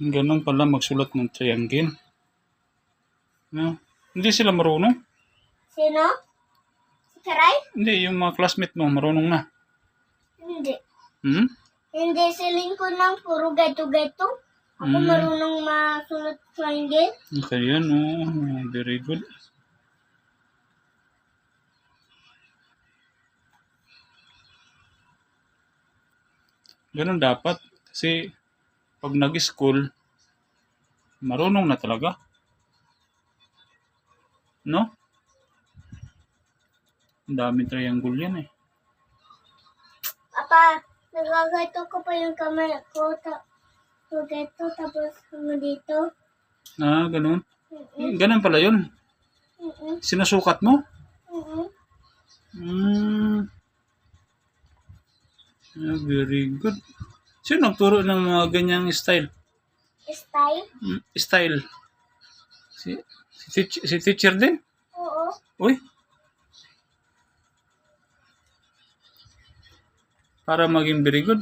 Ganun pala magsulat ng triangle. No? Hindi sila marunong? Sino? Si Karay? Hindi, yung mga classmate mo, marunong na. Hindi. Hmm? Hindi, siling ko lang puro gato-gato. Ako marunong masulat triangle. Kaya no, very good. Ganun dapat. Kasi pag nag-school, marunong na talaga. No? Ang daming triangle yan eh. Papa, nagagato ko pa yung kamay ko. Gato, tapos hanggang dito. Ah, ganun. Ganun pala yun. Sinusukat mo? Very good. Sino nagturo ng mga ganyang style? Style? Style. Si teacher din? Oo. Uy. Para maging very good.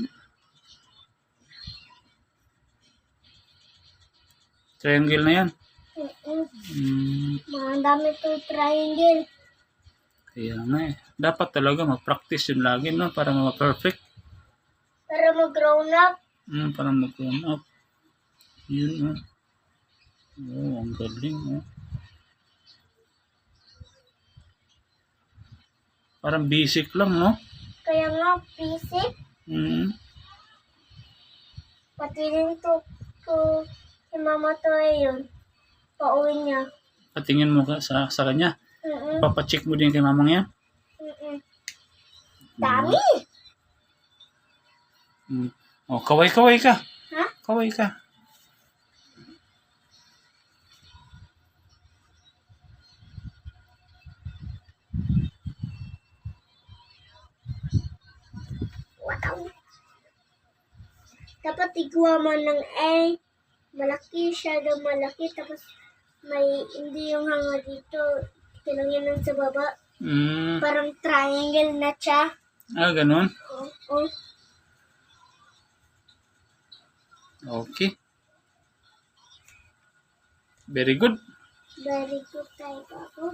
Triangle na yan. Mga dami itong triangle. Kaya nga eh. Dapat talaga mag-practice yun lagi, no? Para ma-perfect. Para mag-grown up. Para mag-grown up. Yun, oh, ang galing, oh. Parang basic lang, no? Kaya nga, basic. Pati rin to si mama to yun. Pauwi niya. Patingin mo sa kanya. Papacheck mo din kay mamang yan. Dami! Oh, kaway-kaway ka. Ha? Kaway ka. Wow! Dapat iguwa mo ng A. Malaki siya daw malaki. Tapos may hindi yung hanga dito. Tinangin lang sa baba. Parang triangle na siya. Ah, ganun? Oo. Okay. Very good. Very good tayo ako.